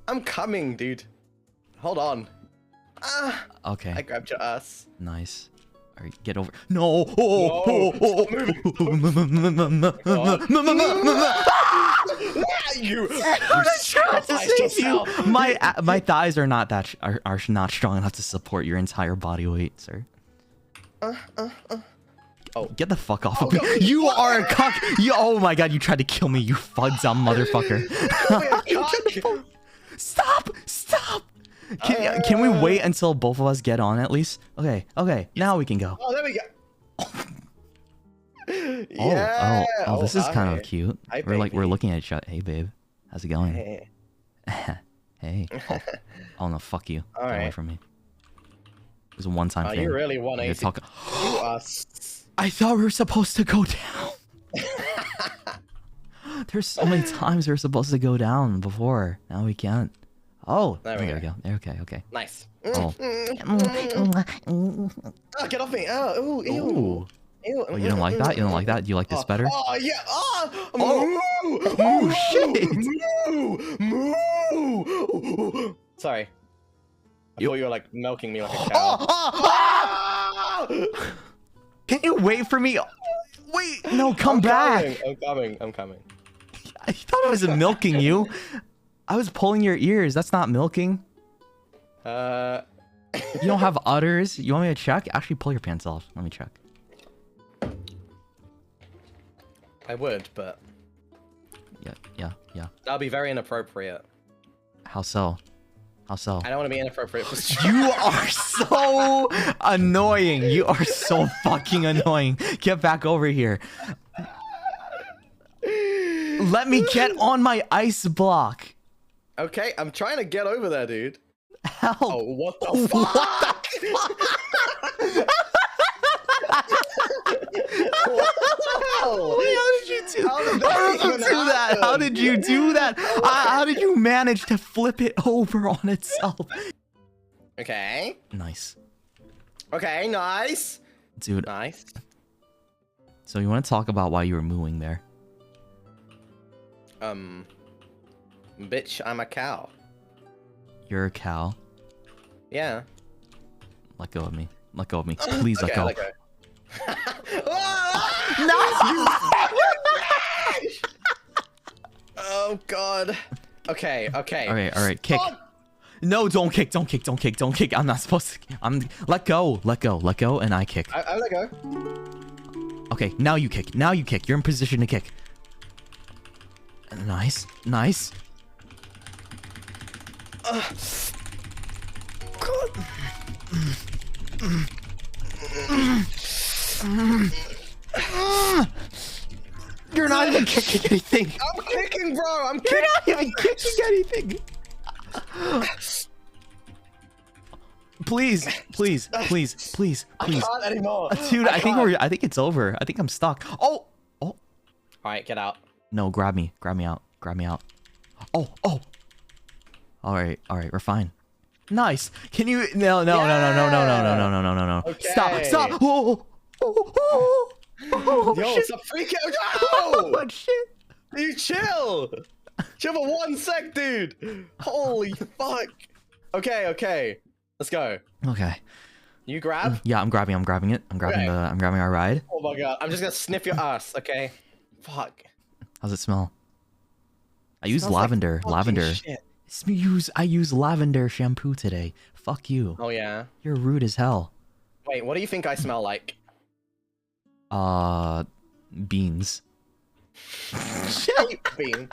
I'm coming, dude. Hold on. Ah. Okay. I grabbed your ass. Nice. All right, get over. No. You. My thighs are not that are not strong enough to support your entire body weight, sir. Oh, get the fuck off of me! You are a cock. Oh my god! You tried to kill me, you fudz-dumb motherfucker. Stop! Stop! Can we wait until both of us get on at least? Okay. Okay. Now we can go. Oh, there we go. Oh, this is kind of cute. Hi, we're looking at each other. Hey, babe, how's it going? Hey. Hey. Oh no, fuck you. All Get away right. from me. It was a one-time thing. You really want to talk. You are... I thought we were supposed to go down. There's so many times we were supposed to go down before. Now we can't. Oh, there we go. Okay. Nice. Oh. Oh, get off me. Oh, ew. Ooh. Ew. Oh, you don't like that? You don't like that? Do you like this better? Oh, yeah. Oh, shit. Moo. Sorry. I thought you were like milking me like a cow. Can you wait for me? Wait, no, come back. I'm coming. I thought I was milking you. I was pulling your ears. That's not milking. You don't have udders. You want me to check? Actually, pull your pants off. Let me check. I would, but... Yeah. That'll be very inappropriate. How so? How so? I don't want to be inappropriate. You are so annoying. You are so fucking annoying. Get back over here. Let me get on my ice block. Okay, I'm trying to get over there, dude. Help. Oh, what the fuck? How did you do that? How did you manage to flip it over on itself? Okay. Nice. Okay, nice. Dude. Nice. So you want to talk about why you were mooing there? Bitch, I'm a cow. You're a cow. Yeah. Let go of me. Let go of me. Please let go. Let go. No! Oh god. Okay. All right. Kick. Oh. No, don't kick. I'm not supposed to. Let go, and I kick. I let go. Okay, now you kick. You're in position to kick. Nice. God. You're not even kicking anything. I'm kicking, bro. You're not even kicking anything. Please. I can't anymore. Dude, I think it's over. I think I'm stuck. Oh. All right, get out. No, grab me out. Oh. All right, we're fine. Nice. Can you? No. Okay. Stop. Oh. Yo, Shit. stop freaking out. Yo! What shit? You chill. Chill for 1 sec, dude. Holy fuck. Okay. Let's go. Okay. You grab? Yeah, I'm grabbing it. I'm grabbing our ride. Oh my god. I'm just gonna sniff your ass, okay? Fuck. How's it smell? I use lavender. Shit. I use lavender shampoo today. Fuck you. Oh yeah. You're rude as hell. Wait, what do you think I smell like? Beans. Bean.